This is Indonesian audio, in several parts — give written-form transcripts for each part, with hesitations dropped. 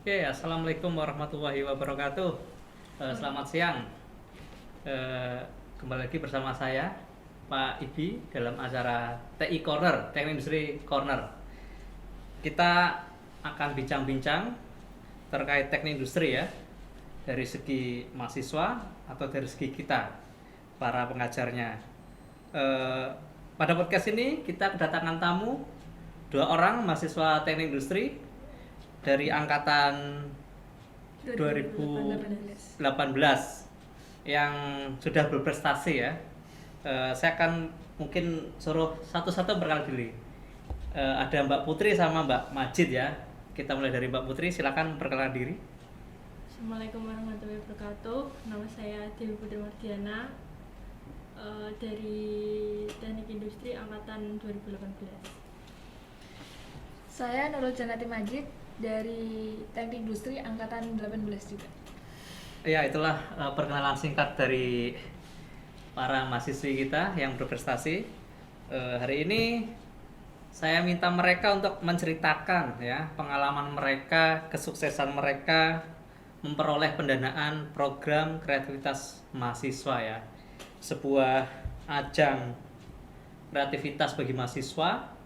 Oke, assalamualaikum warahmatullahi wabarakatuh. Selamat siang. Eh, Kembali lagi bersama saya, Pak Ibi, dalam acara TI Corner, Teknik Industri Corner. Kita akan bincang-bincang terkait teknik industri ya, dari segi mahasiswa atau dari segi kita, para pengajarnya. Eh, Pada podcast ini kita kedatangan tamu dua orang mahasiswa teknik industri dari angkatan 2018 yang sudah berprestasi ya. Saya akan mungkin suruh satu-satu berkali diri. Ada Mbak Putri sama Mbak Majid ya. Kita mulai dari Mbak Putri, silakan perkenalan diri. Assalamualaikum warahmatullahi wabarakatuh. Nama saya Dewi Putri Mardiana, dari Teknik Industri angkatan 2018. Saya Nurul Janati Majid dari Teknik Industri angkatan 18 juga. Ya, itulah perkenalan singkat dari para mahasiswi kita yang berprestasi. Hari ini saya minta mereka untuk menceritakan ya pengalaman mereka, kesuksesan mereka memperoleh pendanaan program kreativitas mahasiswa ya. Sebuah ajang kreativitas bagi mahasiswa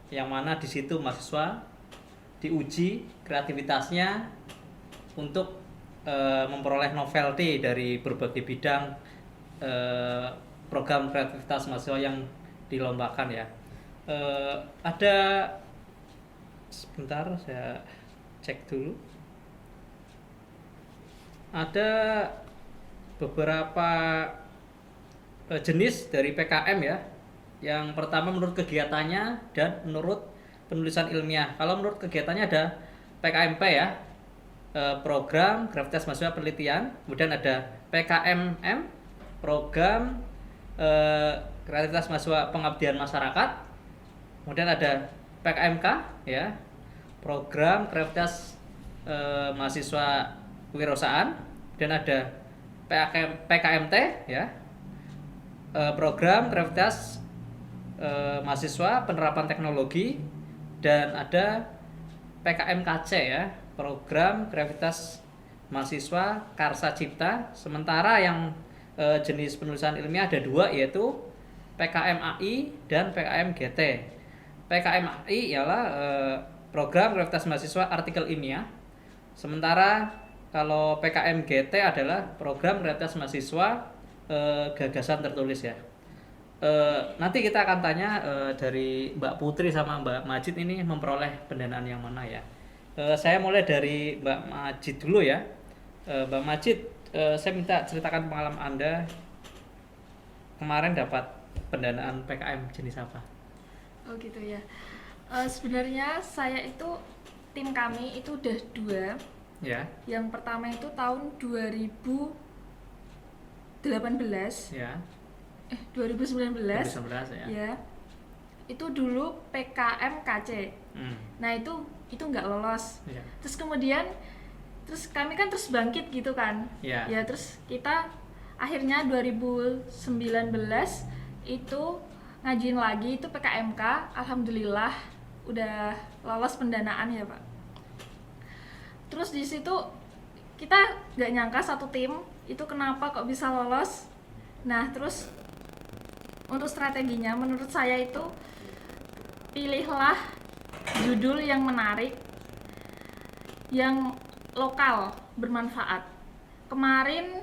yang mana di situ mahasiswa diuji kreativitasnya untuk memperoleh novelty dari berbagai bidang program kreativitas mahasiswa yang dilombakan ya. Ada sebentar saya cek dulu. Ada beberapa jenis dari PKM ya. Yang pertama menurut kegiatannya dan menurut penulisan ilmiah. Kalau menurut kegiatannya ada PKMP ya, program kreativitas mahasiswa penelitian. Kemudian ada PKMM, program kreativitas mahasiswa pengabdian masyarakat. Kemudian ada PKMK ya, program kreativitas mahasiswa kewirausahaan. Dan ada PKMT ya, program kreativitas mahasiswa penerapan teknologi. Dan ada PKMKC ya, program kreativitas mahasiswa karsa cipta. Sementara yang jenis penulisan ilmiah ada dua, yaitu PKMAI dan PKMGT. PKMAI ialah program kreativitas mahasiswa artikel ilmiah. Sementara kalau PKMGT adalah program kreativitas mahasiswa gagasan tertulis ya. Nanti kita akan tanya dari Mbak Putri sama Mbak Majid ini memperoleh pendanaan yang mana ya. Saya mulai dari Mbak Majid dulu ya. Mbak Majid, saya minta ceritakan pengalaman Anda kemarin dapat pendanaan PKM jenis apa? Oh gitu ya. Sebenarnya saya itu tim kami itu udah dua. Ya. Yang pertama itu tahun 2018. Ya. 2019. 2019 ya. Ya. Itu dulu PKMKC. Nah, itu nggak lolos. Ya. Terus kemudian kami kan terus bangkit gitu kan. Ya. Ya, terus kita akhirnya 2019 itu ngajuin lagi itu PKMK. Alhamdulillah udah lolos pendanaan ya, Pak. Terus di situ kita nggak nyangka satu tim itu kenapa kok bisa lolos. Nah, terus untuk strateginya menurut saya itu pilihlah judul yang menarik, yang lokal, bermanfaat. Kemarin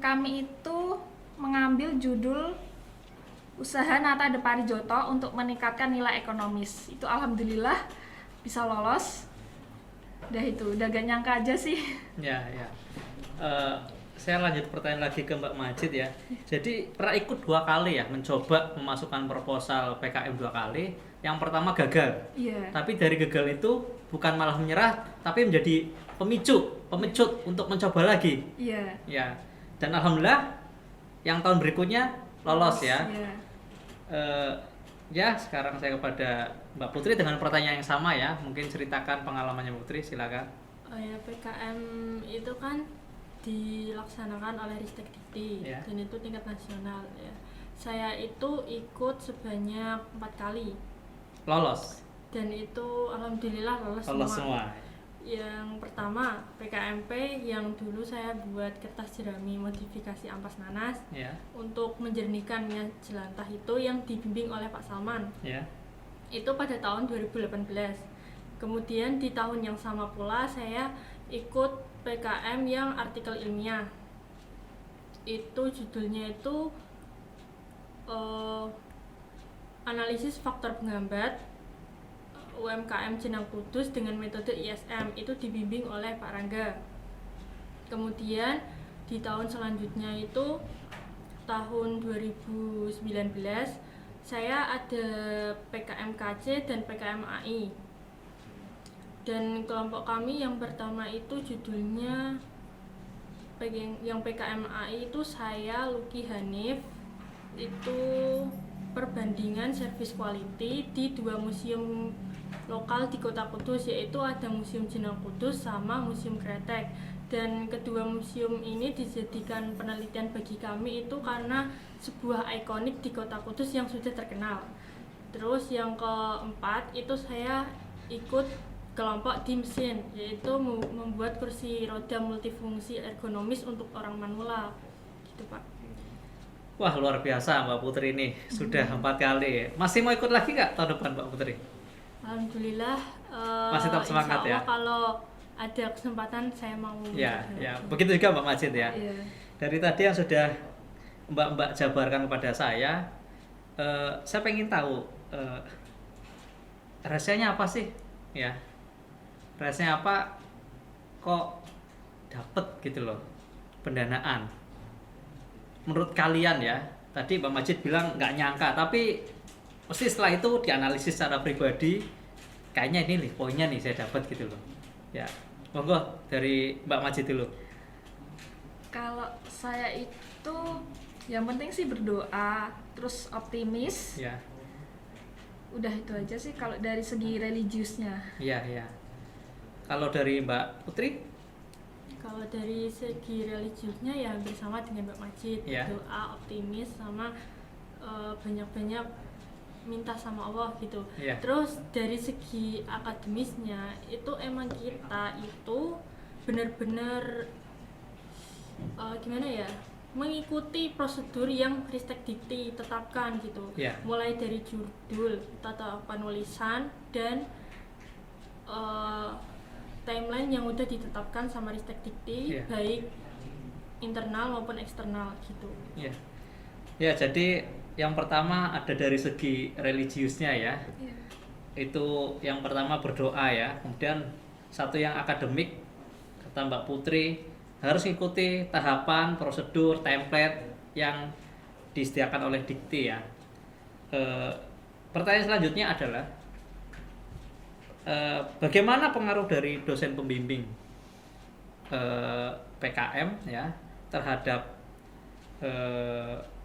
kami itu mengambil judul Usaha Nata de Parijoto untuk meningkatkan nilai ekonomis. Itu alhamdulillah bisa lolos. Udah gak nyangka aja sih. Ya. Saya lanjut pertanyaan lagi ke Mbak Majid ya. Jadi pernah ikut 2 kali ya mencoba memasukkan proposal PKM 2 kali. Yang pertama gagal. Iya. Tapi dari gagal itu bukan malah menyerah, tapi menjadi pemecut untuk mencoba lagi. Iya. Ya. Dan alhamdulillah yang tahun berikutnya lolos ya. Iya. Ya, sekarang saya kepada Mbak Putri dengan pertanyaan yang sama ya. Mungkin ceritakan pengalamannya Mbak Putri, silakan. Oh ya, PKM itu kan dilaksanakan oleh Ristek Dikti Ya. dan itu tingkat nasional ya. Saya itu ikut sebanyak 4 kali Lolos. dan itu alhamdulillah lolos Lolos semua. semua. Yang pertama PKMP yang dulu saya buat kertas jerami modifikasi ampas nanas Ya. untuk menjernihkan minyak jelantah itu yang dibimbing oleh Pak Salman. Ya. Itu pada tahun 2018. Kemudian di tahun yang sama pula saya ikut PKM yang artikel ilmiah. Itu judulnya itu analisis faktor penghambat UMKM Jenang Kudus dengan metode ISM, itu dibimbing oleh Pak Rangga. Kemudian di tahun selanjutnya itu tahun 2019 saya ada PKMKC dan PKMAI. Dan kelompok kami yang pertama itu judulnya yang PKMAI itu saya Luki Hanif, itu perbandingan service quality di 2 museum lokal di Kota Kudus, yaitu ada Museum Jenang Kudus sama Museum Kretek. Dan kedua museum ini dijadikan penelitian bagi kami itu karena sebuah ikonik di Kota Kudus yang sudah terkenal. Terus yang keempat itu saya ikut kelompok di mesin, yaitu membuat kursi roda multifungsi ergonomis untuk orang manula gitu Pak. Wah, luar biasa Mbak Putri ini, sudah 4 kali. Masih mau ikut lagi nggak tahun depan Mbak Putri? Alhamdulillah masih tetap semangat insya Allah ya? kalau ada kesempatan saya mau. Ya, ya. Begitu juga Mbak Majid ya. Iya. Dari tadi yang sudah Mbak jabarkan kepada saya pengen tahu rahasianya apa sih? Ya, rahasianya apa? Kok dapet gitu loh pendanaan? Menurut kalian ya, tadi Mbak Majid bilang nggak nyangka, tapi mesti setelah itu dianalisis secara pribadi, kayaknya ini nih poinnya nih saya dapat gitu loh. Ya, monggo dari Mbak Majid dulu. Kalau saya itu yang penting sih berdoa, terus optimis. Ya, Udah itu aja sih kalau dari segi religiusnya. iya, iya. Kalau dari Mbak Putri? Kalau dari segi religiusnya ya hampir sama dengan Mbak Majid, Ya. doa, optimis, sama banyak-banyak minta sama Allah gitu. Ya. Terus dari segi akademisnya itu emang kita itu benar-benar gimana ya, mengikuti prosedur yang Ristek Dikti tetapkan gitu. Ya. Mulai dari judul, tata penulisan, dan timeline yang udah ditetapkan sama Ristek Dikti, Iya. baik internal maupun eksternal gitu. Ya. Ya, jadi yang pertama ada dari segi religiusnya ya. Iya. Itu yang pertama berdoa ya. Kemudian satu yang akademik, kata Mbak Putri, harus ikuti tahapan, prosedur, template yang disediakan oleh Dikti ya. Pertanyaan selanjutnya adalah bagaimana pengaruh dari dosen pembimbing PKM ya terhadap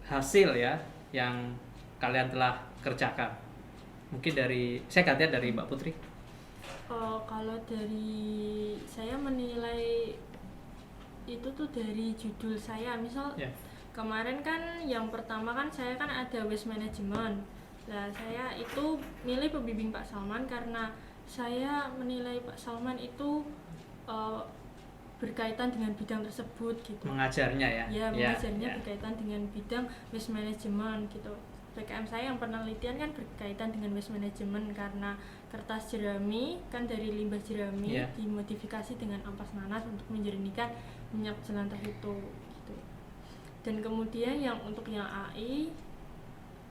hasil ya yang kalian telah kerjakan? Mungkin dari saya gantian dari Mbak Putri. Kalau dari saya menilai itu tuh dari judul saya, misal Ya. kemarin kan yang pertama kan saya kan ada waste management. Nah saya itu milih pembimbing Pak Salman karena saya menilai Pak Salman itu berkaitan dengan bidang tersebut gitu. Mengajarnya ya. Ya, Ya, mengajarnya ya. berkaitan dengan bidang waste management gitu. PKM saya yang penelitian kan berkaitan dengan waste management karena kertas jerami kan dari limbah jerami Yeah. dimodifikasi dengan ampas nanas untuk menjernihkan minyak jelantah itu gitu. Dan kemudian yang untuk yang AI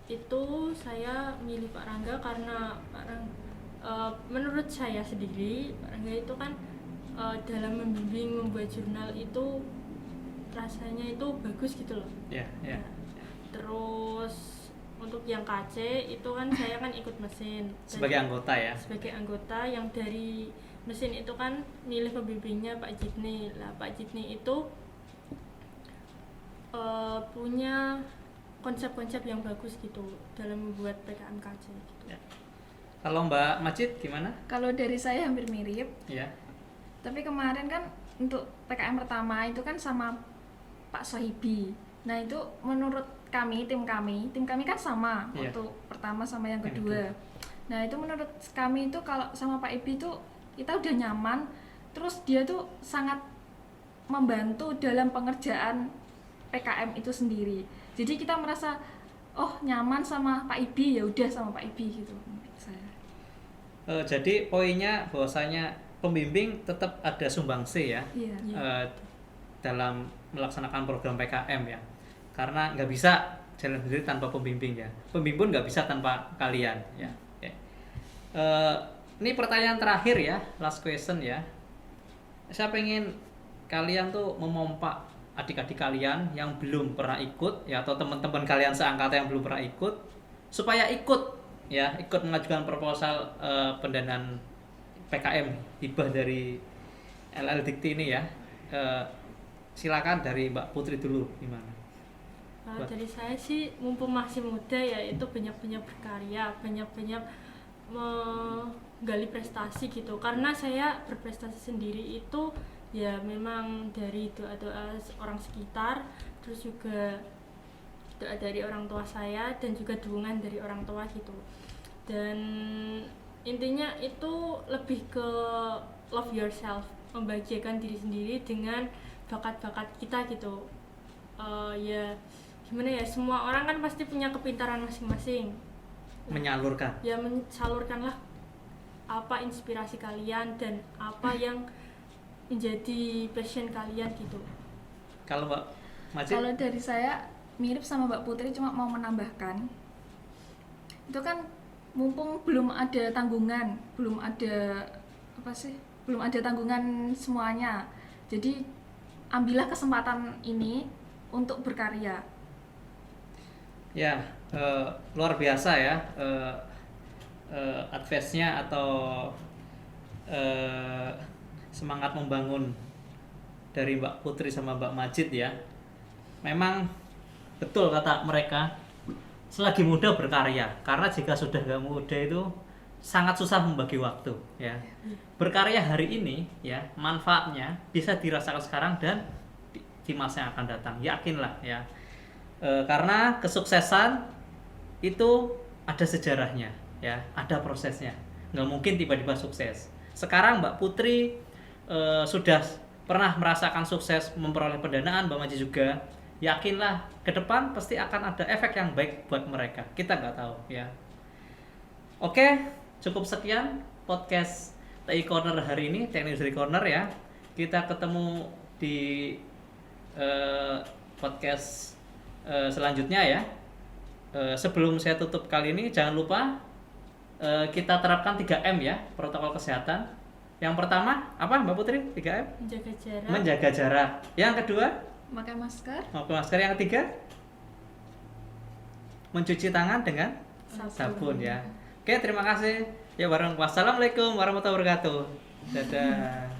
itu saya milih Pak Rangga karena Pak Rangga, menurut saya sendiri Pak Rangga itu kan dalam membimbing membuat jurnal itu rasanya itu bagus gitu loh. Ya, ya. Nah, terus untuk yang KC itu kan saya kan ikut mesin Sebagai anggota ya. sebagai anggota yang dari mesin itu kan milih pembimbingnya Pak Jitni lah. Pak Jitni itu punya konsep-konsep yang bagus gitu dalam membuat PKM KC gitu. Ya. Kalau Mbak Majid gimana? Kalau dari saya hampir mirip, Ya. tapi kemarin kan untuk PKM pertama itu kan sama Pak Sohibi. Nah itu menurut tim kami kan sama Iya. untuk pertama sama yang Yang kedua. Nah itu menurut kami itu kalau sama Pak Ibi itu kita udah nyaman terus dia tuh sangat membantu dalam pengerjaan PKM itu sendiri. Jadi kita merasa oh nyaman sama Pak Ibi, ya udah sama Pak Ibi gitu menurut saya. Jadi poinnya bahwasanya pembimbing tetap ada sumbangsi ya. Iya. Dalam melaksanakan program PKM ya, karena nggak bisa jalan sendiri tanpa pembimbing ya. Pembimbing pun nggak bisa tanpa kalian ya. Oke. Ini pertanyaan terakhir ya, last question ya. Saya pengen kalian tuh memompa adik-adik kalian yang belum pernah ikut ya, atau teman-teman kalian seangkatan yang belum pernah ikut, supaya ikut ya, ikut mengajukan proposal pendanaan PKM hibah dari LL Dikti ini ya. Silakan dari Mbak Putri dulu, gimana? Dari saya sih, mumpung masih muda ya, itu banyak-banyak berkarya, banyak-banyak menggali prestasi gitu. Karena saya berprestasi sendiri itu ya memang dari doa-doa orang sekitar, terus juga doa dari orang tua saya, dan juga dukungan dari orang tua gitu. Dan intinya itu lebih ke love yourself, membahagiakan diri sendiri dengan bakat-bakat kita gitu. Ya gimana ya, semua orang kan pasti punya kepintaran masing-masing. Menyalurkan. Ya salurkanlah apa inspirasi kalian dan apa yang menjadi passion kalian gitu. Kalau Mbak Majid? Kalau dari saya mirip sama Mbak Putri, cuma mau menambahkan itu kan mumpung belum ada tanggungan, belum ada tanggungan semuanya, jadi ambillah kesempatan ini untuk berkarya. Ya, luar biasa ya advice-nya atau semangat membangun dari Mbak Putri sama Mbak Majid ya. Memang betul kata mereka, selagi muda berkarya, karena jika sudah gak muda itu sangat susah membagi waktu ya. Berkarya hari ini ya, manfaatnya bisa dirasakan sekarang dan di masa yang akan datang, yakinlah ya. Karena kesuksesan itu ada sejarahnya ya, ada prosesnya, nggak mungkin tiba-tiba sukses. Sekarang Mbak Putri sudah pernah merasakan sukses memperoleh pendanaan, Mbak Majid juga, yakinlah ke depan pasti akan ada efek yang baik buat mereka, kita nggak tahu ya. Oke, cukup sekian podcast TI Corner hari ini, Teknik Industri Corner ya. Kita ketemu di podcast selanjutnya ya. Sebelum saya tutup kali ini, jangan lupa kita terapkan 3M ya, protokol kesehatan. Yang pertama apa Mbak Putri? 3M? Menjaga jarak. Menjaga jarak. Yang kedua? Pakai masker. Pakai masker. Yang ketiga? Mencuci tangan dengan sabun ya. Oke, terima kasih. Ya, wassalamualaikum warahmatullahi wabarakatuh. Dadah.